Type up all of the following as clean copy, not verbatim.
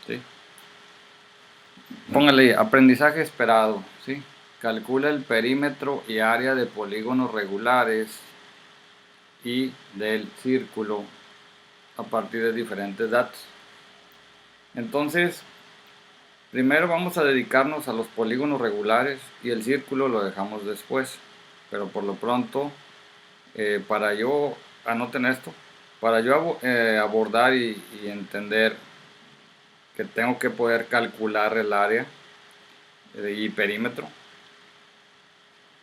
¿sí? Póngale aprendizaje esperado, ¿sí? Calcula el perímetro y área de polígonos regulares y del círculo a partir de diferentes datos. Entonces, primero vamos a dedicarnos a los polígonos regulares y el círculo lo dejamos después. Pero por lo pronto, anoten esto, para yo abordar y entender que tengo que poder calcular el área y perímetro,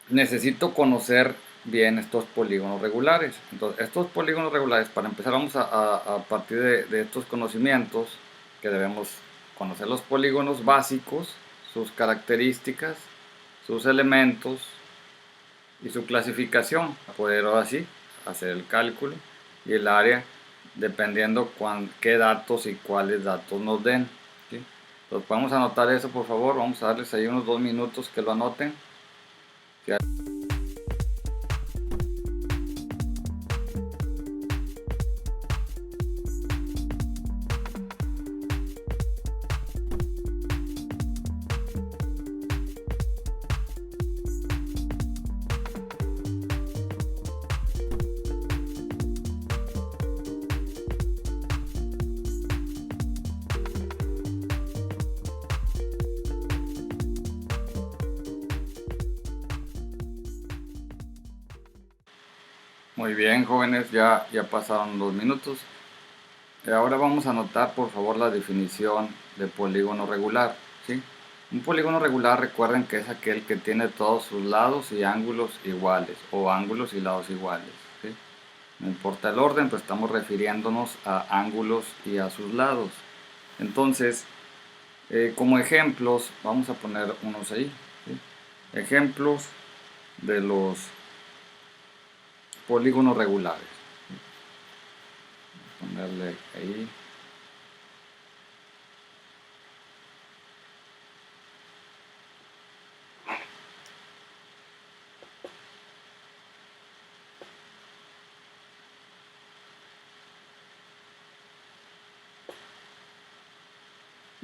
necesito conocer bien estos polígonos regulares. Entonces, estos polígonos regulares, para empezar, vamos a partir de estos conocimientos, que debemos conocer los polígonos básicos, sus características, sus elementos y su clasificación, para poder ahora sí hacer el cálculo y el área, dependiendo qué datos y cuáles datos nos den, ¿sí? Entonces, vamos a anotar eso, por favor. Vamos a darles ahí unos 2 minutos que lo anoten. Muy bien, jóvenes, ya pasaron 2 minutos. Ahora vamos a anotar, por favor, la definición de polígono regular, ¿sí? Un polígono regular, recuerden que es aquel que tiene todos sus lados y ángulos iguales, o ángulos y lados iguales, ¿sí? No importa el orden, pues estamos refiriéndonos a ángulos y a sus lados. Entonces, como ejemplos, vamos a poner unos ahí, ¿sí? Ejemplos de los polígonos regulares. Ponerle ahí.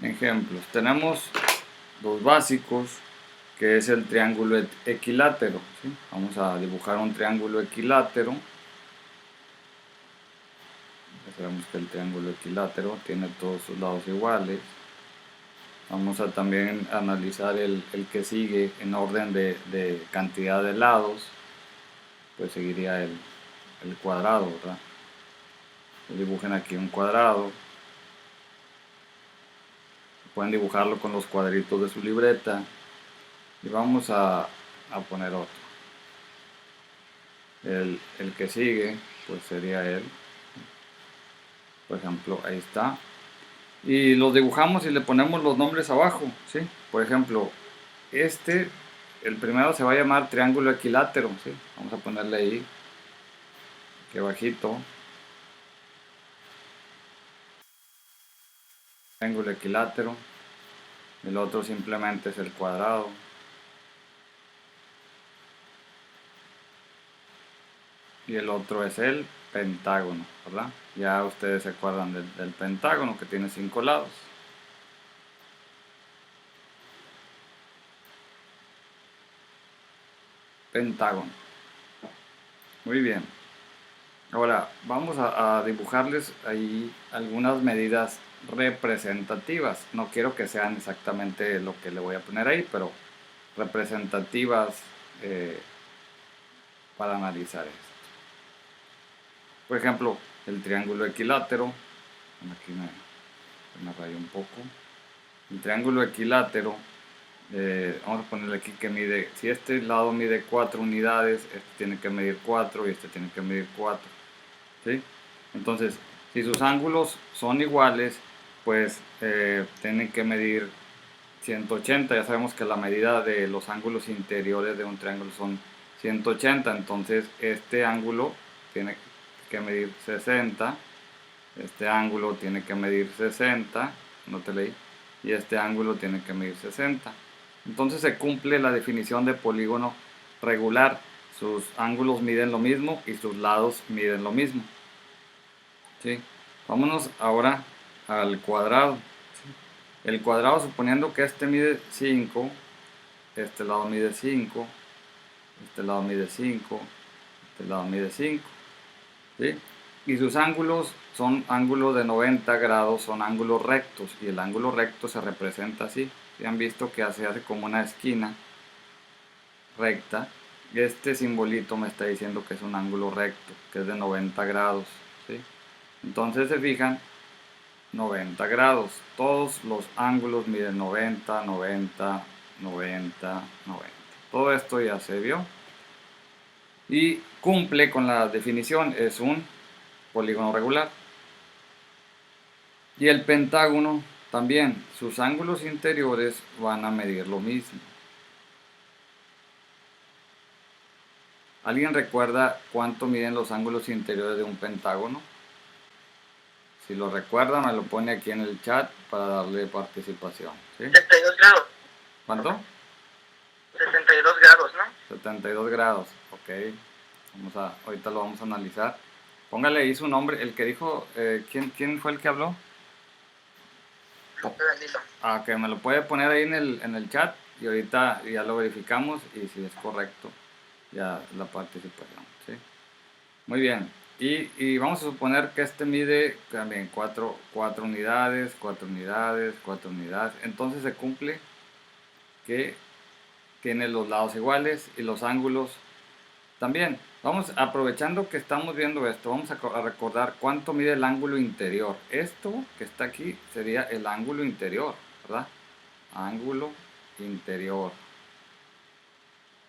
Ejemplos. Tenemos dos básicos, que es el triángulo equilátero, ¿sí? Vamos a dibujar un triángulo equilátero. Ya sabemos que el triángulo equilátero tiene todos sus lados iguales. Vamos a también analizar el que sigue en orden de cantidad de lados. Pues seguiría el cuadrado, ¿verdad? Dibujen aquí un cuadrado. Pueden dibujarlo con los cuadritos de su libreta. Y vamos a poner otro. El que sigue, pues sería él. Por ejemplo, ahí está. Y los dibujamos y le ponemos los nombres abajo, ¿sí? Por ejemplo, el primero se va a llamar triángulo equilátero, ¿sí? Vamos a ponerle ahí, aquí abajito. Triángulo equilátero. El otro simplemente es el cuadrado. Y el otro es el pentágono, ¿verdad? Ya ustedes se acuerdan del pentágono, que tiene 5 lados. Pentágono. Muy bien. Ahora vamos a dibujarles ahí algunas medidas representativas. No quiero que sean exactamente lo que le voy a poner ahí, pero representativas para analizar esto. Por ejemplo, el triángulo equilátero. Aquí me rayo un poco. El triángulo equilátero, vamos a ponerle aquí que mide, si este lado mide 4 unidades, este tiene que medir 4 y este tiene que medir 4. ¿Sí? Entonces, si sus ángulos son iguales, pues tienen que medir 180. Ya sabemos que la medida de los ángulos interiores de un triángulo son 180. Entonces, este ángulo tiene que medir 60. Este ángulo tiene que medir 60. No te leí. Y este ángulo tiene que medir 60. Entonces se cumple la definición de polígono regular. Sus ángulos miden lo mismo y sus lados miden lo mismo. ¿Sí? Vámonos ahora al cuadrado. ¿Sí? El cuadrado, suponiendo que este mide 5, este lado mide 5, este lado mide 5, este lado mide 5, ¿sí? Y sus ángulos son ángulos de 90 grados, son ángulos rectos, y el ángulo recto se representa así. ¿Sí? Han visto que se hace como una esquina recta. Este simbolito me está diciendo que es un ángulo recto, que es de 90 grados, ¿sí? Entonces se fijan, 90 grados. Todos los ángulos miden 90, 90, 90, 90. Todo esto ya se vio. Y cumple con la definición, es un polígono regular. Y el pentágono también, sus ángulos interiores van a medir lo mismo. ¿Alguien recuerda cuánto miden los ángulos interiores de un pentágono? Si lo recuerda, me lo pone aquí en el chat para darle participación, ¿sí? 72 grados. ¿Cuánto? 72 grados, ¿no? 72 grados, ok. Ahorita lo vamos a analizar. Póngale ahí su nombre, el que dijo, ¿quién fue el que habló? Lupe Bendito. Que me lo puede poner ahí en el chat y ahorita ya lo verificamos y si es correcto, ya la participación, ¿sí? Muy bien. Y vamos a suponer que este mide también 4 unidades, 4 unidades, 4 unidades. Entonces se cumple que tiene los lados iguales y los ángulos también. Vamos, aprovechando que estamos viendo esto, vamos a recordar cuánto mide el ángulo interior. Esto que está aquí sería el ángulo interior, ¿verdad? Ángulo interior.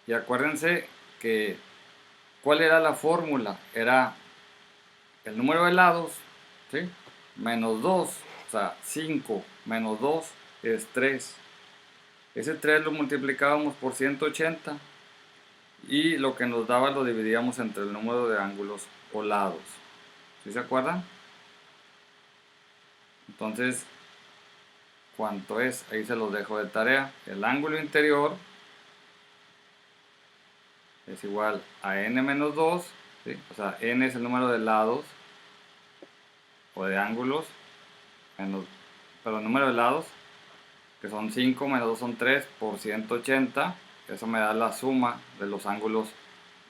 Y acuérdense que, ¿cuál era la fórmula? Era el número de lados, ¿sí? Menos 2, o sea, 5 menos 2 es 3. Ese 3 lo multiplicábamos por 180 y lo que nos daba lo dividíamos entre el número de ángulos o lados. ¿Sí se acuerdan? Entonces, ¿cuánto es? Ahí se los dejo de tarea. El ángulo interior es igual a n menos 2, ¿sí? O sea, n es el número de lados o de ángulos, pero el número de lados, que son 5 menos 2 son 3 por 180, eso me da la suma de los ángulos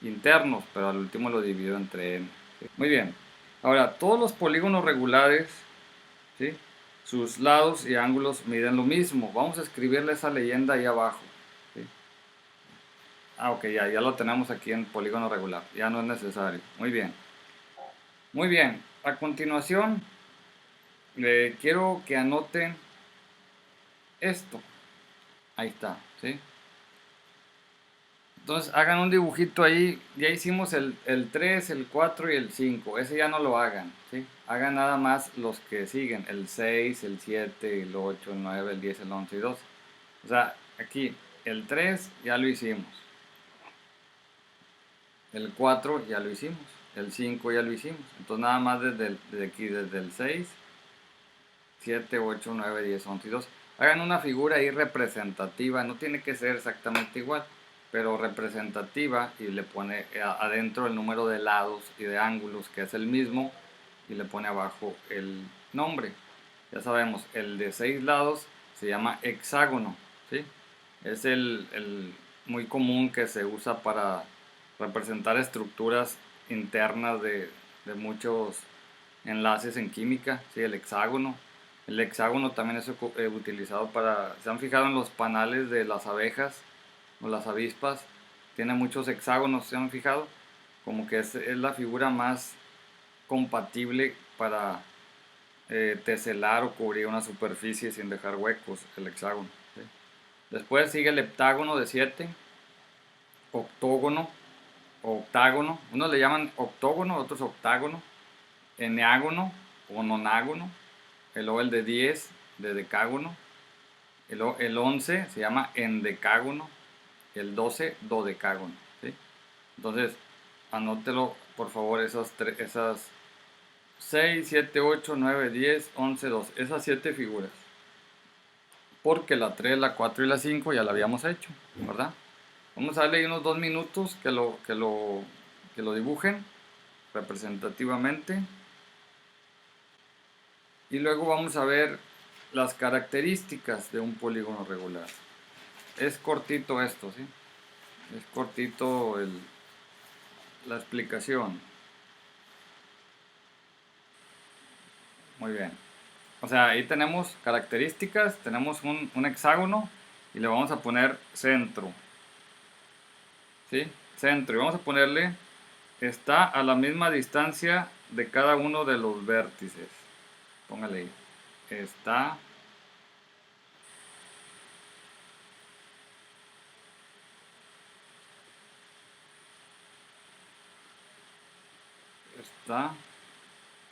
internos, pero al último lo divido entre n. ¿Sí? Muy bien, ahora todos los polígonos regulares, ¿sí? Sus lados y ángulos miden lo mismo. Vamos a escribirle esa leyenda ahí abajo, ¿sí? Ok, ya lo tenemos aquí en polígono regular, ya no es necesario. Muy bien, muy bien. A continuación quiero que anoten esto. Ahí está, ¿sí? Entonces hagan un dibujito ahí. Ya hicimos el 3, el 4 y el 5. Ese ya no lo hagan, ¿sí? Hagan nada más los que siguen. El 6, el 7, el 8, el 9, el 10, el 11 y 12. O sea, aquí el 3 ya lo hicimos. El 4 ya lo hicimos. El 5 ya lo hicimos. Entonces nada más desde aquí, desde el 6, 7, 8, 9, 10, 11 y 12. Hagan una figura ahí representativa. No tiene que ser exactamente igual, pero representativa, y le pone adentro el número de lados y de ángulos, que es el mismo, y le pone abajo el nombre. Ya sabemos, el de 6 lados se llama hexágono, ¿sí? Es el muy común que se usa para representar estructuras internas de muchos enlaces en química, ¿sí? El hexágono. El hexágono también es utilizado para, ¿se han fijado en los panales de las abejas o las avispas? Tiene muchos hexágonos, ¿se han fijado? Como que es la figura más compatible para teselar o cubrir una superficie sin dejar huecos, el hexágono, ¿sí? Después sigue el heptágono de 7, octógono o octágono. Unos le llaman octógono, otros octágono, eneágono o nonágono. Luego el de 10, de decágono. El 11 se llama endecágono. El 12, dodecágono, ¿sí? Entonces, anótelo por favor, esas 6, 7, 8, 9, 10, 11, 12. Esas 7 figuras. Porque la 3, la 4 y la 5 ya la habíamos hecho, ¿verdad? Vamos a darle ahí unos 2 minutos que lo dibujen representativamente. Y luego vamos a ver las características de un polígono regular. Es cortito esto, ¿sí? Es cortito la explicación. Muy bien. O sea, ahí tenemos características, tenemos un hexágono y le vamos a poner centro. ¿Sí? Centro. Y vamos a ponerle, está a la misma distancia de cada uno de los vértices. Póngale ahí. Está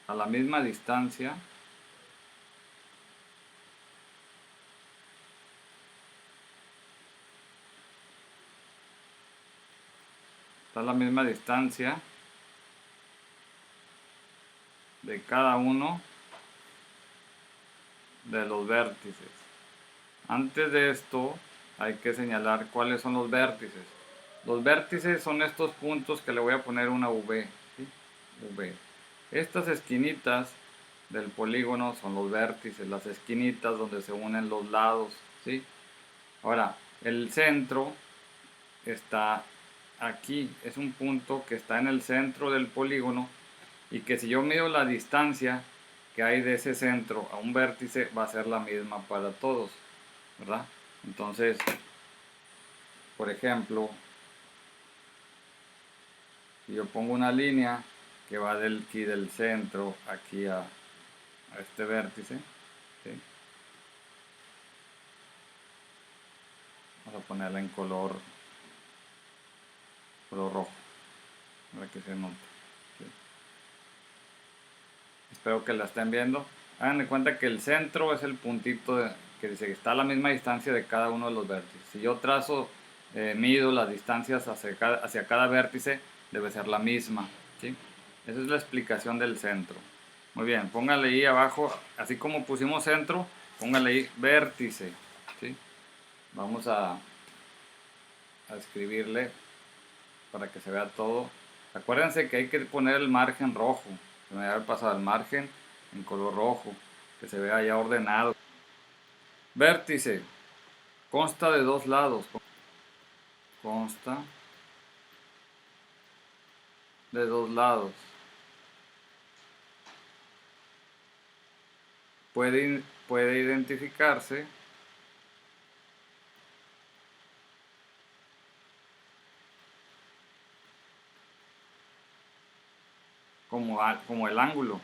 a la misma distancia de cada uno de los vértices. Antes de esto hay que señalar cuáles son los vértices. Los vértices son estos puntos que le voy a poner una V, ¿sí? V. Estas esquinitas del polígono son los vértices, las esquinitas donde se unen los lados, ¿sí? Ahora, el centro está aquí, es un punto que está en el centro del polígono y que si yo mido la distancia que hay de ese centro a un vértice va a ser la misma para todos, ¿verdad? Entonces, por ejemplo, si yo pongo una línea que va aquí del centro aquí a este vértice, ¿sí? Vamos a ponerla en color rojo para que se note, ¿sí? Espero que la estén viendo. Hagan de cuenta que el centro es el puntito que dice que está a la misma distancia de cada uno de los vértices. Si yo trazo, mido las distancias hacia cada vértice, debe ser la misma, ¿sí? Esa es la explicación del centro. Muy bien, póngale ahí abajo, así como pusimos centro, póngale ahí vértice, ¿sí? Vamos a escribirle para que se vea todo. Acuérdense que hay que poner el margen rojo. Se me había pasado el margen en color rojo, que se vea ya ordenado. Vértice consta de dos lados. Consta de dos lados. Puede identificarse como el ángulo.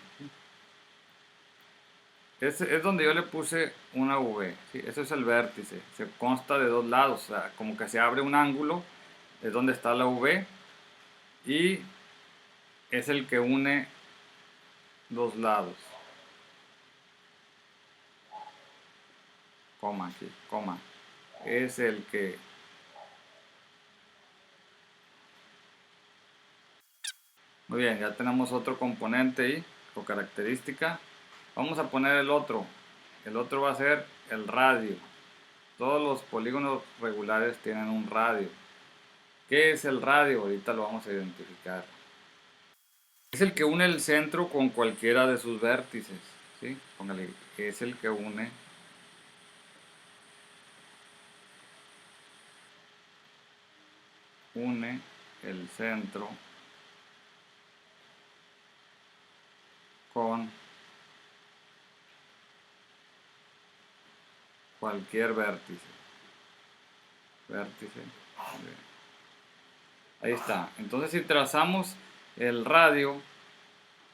Es donde yo le puse una V, ¿sí? Ese es el vértice, se consta de dos lados, o sea, como que se abre un ángulo, es donde está la V y es el que une dos lados. Coma aquí, coma. Es el que... Muy bien, ya tenemos otro componente ahí, o característica. Vamos a poner el otro. El otro va a ser el radio. Todos los polígonos regulares tienen un radio. ¿Qué es el radio? Ahorita lo vamos a identificar. Es el que une el centro con cualquiera de sus vértices, ¿sí? Póngale, es el que une el centro con cualquier vértice. Vértice. Ahí está. Entonces si trazamos el radio,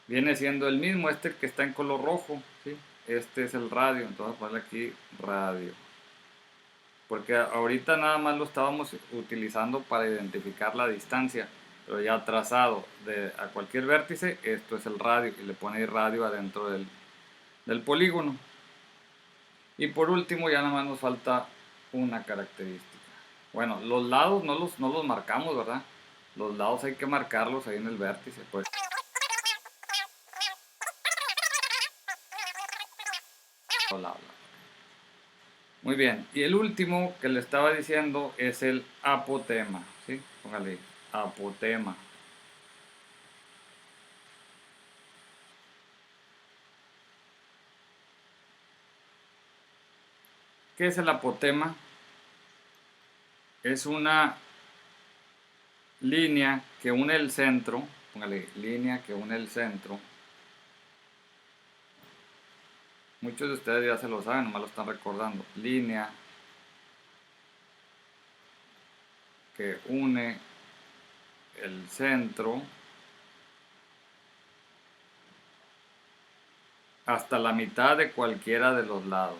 viene siendo el mismo, este que está en color rojo, ¿sí? Este es el radio, entonces ponle aquí radio. Porque ahorita nada más lo estábamos utilizando para identificar la distancia, pero ya trazado a cualquier vértice, esto es el radio, y le pone ahí radio adentro del polígono. Y por último ya nada más nos falta una característica. Bueno, los lados no los marcamos, ¿verdad? Los lados hay que marcarlos ahí en el vértice, pues. Bla, bla. Muy bien, y el último que le estaba diciendo es el apotema, ¿sí? Póngale, apotema. ¿Qué es el apotema? Es una línea que une el centro, póngale línea que une el centro. Muchos de ustedes ya se lo saben, nomás lo están recordando. Línea que une el centro hasta la mitad de cualquiera de los lados.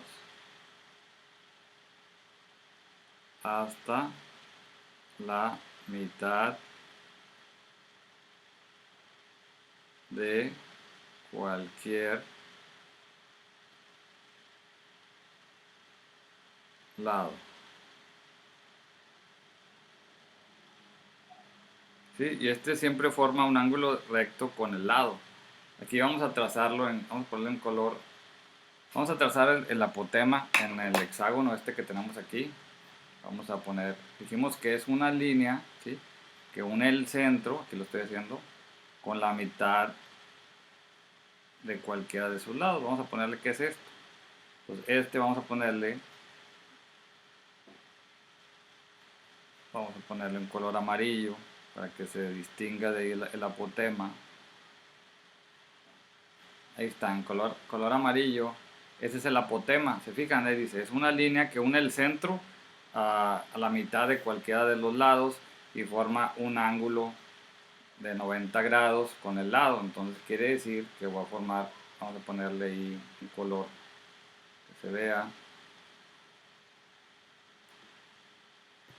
Hasta la mitad de cualquier lado. ¿Sí? Y este siempre forma un ángulo recto con el lado. Aquí vamos a trazarlo, vamos a ponerle un color. Vamos a trazar el apotema en el hexágono este que tenemos aquí. Vamos a poner, dijimos que es una línea, ¿sí?, que une el centro, aquí lo estoy haciendo, con la mitad de cualquiera de sus lados. Vamos a ponerle, ¿qué es esto? Pues vamos a ponerle un color amarillo para que se distinga de ahí el apotema. Ahí está, en color amarillo. Ese es el apotema. Se fijan, ahí dice, es una línea que une el centro a la mitad de cualquiera de los lados y forma un ángulo de 90 grados con el lado. Entonces quiere decir que voy a formar, vamos a ponerle ahí un color que se vea.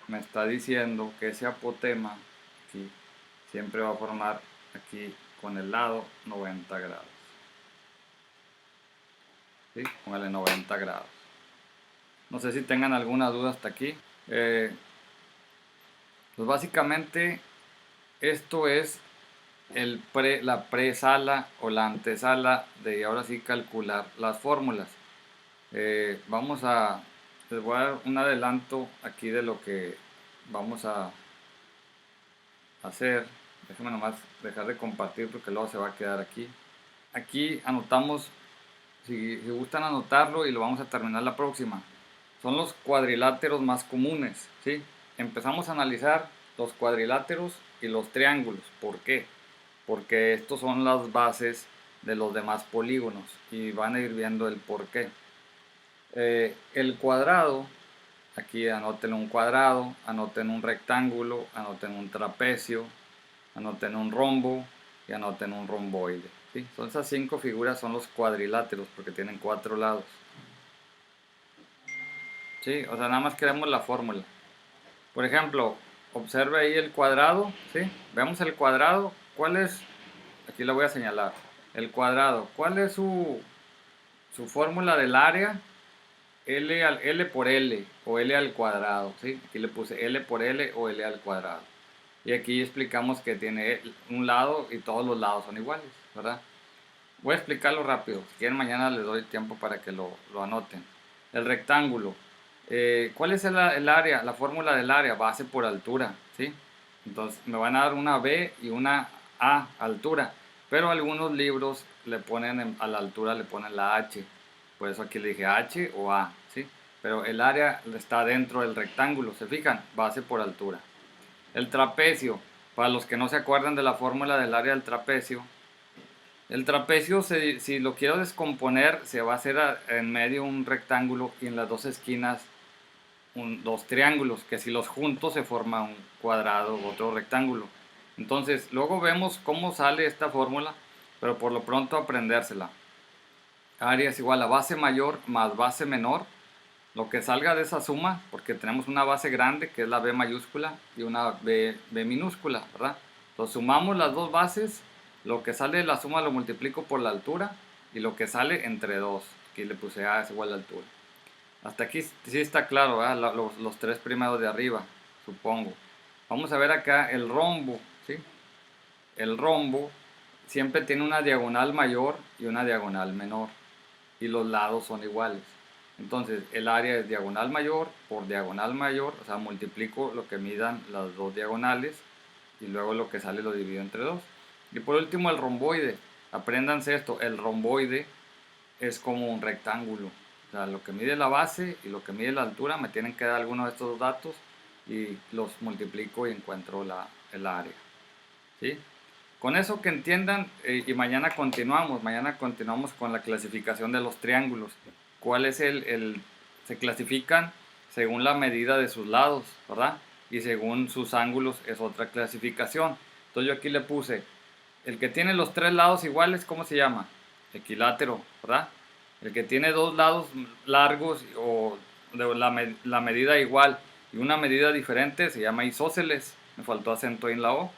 Me está diciendo que ese apotema aquí siempre va a formar aquí con el lado 90 grados. ¿Sí? Póngale 90 grados. No sé si tengan alguna duda hasta aquí. Pues básicamente esto es la presala o la antesala de ahora sí calcular las fórmulas. Les voy a dar un adelanto aquí de lo que vamos a hacer. Déjenme nomás dejar de compartir porque luego se va a quedar aquí. Aquí anotamos, si gustan anotarlo, y lo vamos a terminar la próxima. Son los cuadriláteros más comunes, ¿sí? Empezamos a analizar los cuadriláteros y los triángulos. ¿Por qué? Porque estos son las bases de los demás polígonos y van a ir viendo el por qué. El cuadrado, aquí anoten un cuadrado, anoten un rectángulo, anoten un trapecio, anoten un rombo y anoten un romboide, ¿sí? Son esas 5 figuras, son los cuadriláteros porque tienen 4 lados. ¿Sí? O sea, nada más queremos la fórmula. Por ejemplo, observe ahí el cuadrado, ¿sí? Veamos el cuadrado. ¿Cuál es? Aquí lo voy a señalar. El cuadrado. ¿Cuál es su fórmula del área? L por L o L al cuadrado, ¿sí? Aquí le puse L por L o L al cuadrado. Y aquí explicamos que tiene un lado y todos los lados son iguales, ¿verdad? Voy a explicarlo rápido. Si quieren, mañana les doy tiempo para que lo anoten. El rectángulo. ¿Cuál es el área? La fórmula del área, base por altura, ¿sí? Entonces me van a dar una B y una A, altura, pero algunos libros le ponen a la altura, le ponen la H, por eso aquí le dije H o A, ¿sí? Pero el área está dentro del rectángulo, ¿se fijan? Base por altura. El trapecio, para los que no se acuerdan de la fórmula del área del trapecio, el trapecio, si lo quiero descomponer, se va a hacer en medio un rectángulo y en las dos esquinas dos triángulos, que si los juntos se forma un cuadrado o otro rectángulo. Entonces, luego vemos cómo sale esta fórmula, pero por lo pronto aprendérsela. Área es igual a base mayor más base menor. Lo que salga de esa suma, porque tenemos una base grande que es la B mayúscula y una B minúscula, ¿verdad? Entonces sumamos las dos bases, lo que sale de la suma lo multiplico por la altura y lo que sale entre 2. Aquí le puse A es igual a la altura. Hasta aquí sí está claro, ¿verdad? Los 3 primeros de arriba, supongo. Vamos a ver acá el rombo, ¿sí? El rombo siempre tiene una diagonal mayor y una diagonal menor. Y los lados son iguales. Entonces el área es diagonal mayor por diagonal mayor, o sea, multiplico lo que midan las dos diagonales y luego lo que sale lo divido entre 2. Y por último el romboide. Apréndanse esto, el romboide es como un rectángulo. O sea, lo que mide la base y lo que mide la altura me tienen que dar alguno de estos datos y los multiplico y encuentro el área. ¿Sí? Con eso que entiendan, y mañana continuamos con la clasificación de los triángulos. ¿Cuál es se clasifican según la medida de sus lados, ¿verdad? Y según sus ángulos es otra clasificación. Entonces yo aquí le puse, el que tiene los tres lados iguales, ¿cómo se llama? Equilátero, ¿verdad? El que tiene dos lados largos o de la medida igual y una medida diferente se llama isósceles. Me faltó acento ahí en la O.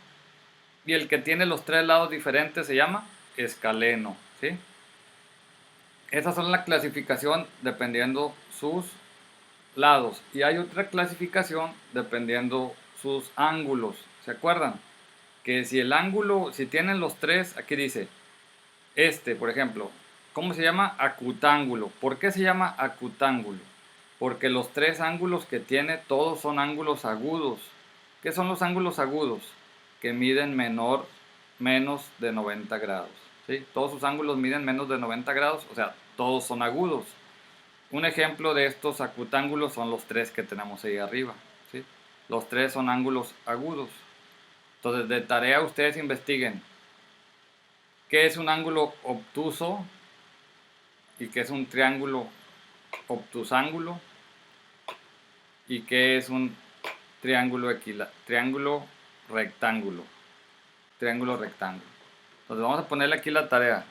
Y el que tiene los tres lados diferentes se llama escaleno, ¿sí? Esas son la clasificación dependiendo sus lados. Y hay otra clasificación dependiendo sus ángulos. ¿Se acuerdan? Que si el ángulo, si tienen los tres, aquí dice, por ejemplo, ¿cómo se llama? Acutángulo. ¿Por qué se llama acutángulo? Porque los tres ángulos que tiene, todos son ángulos agudos. ¿Qué son los ángulos agudos? Que miden menos de 90 grados. ¿Sí? Todos sus ángulos miden menos de 90 grados, o sea, todos son agudos. Un ejemplo de estos acutángulos son los tres que tenemos ahí arriba. ¿Sí? Los tres son ángulos agudos. Entonces, de tarea ustedes investiguen qué es un ángulo obtuso y qué es un triángulo obtusángulo y qué es un triángulo rectángulo. Triángulo rectángulo. Entonces vamos a ponerle aquí la tarea.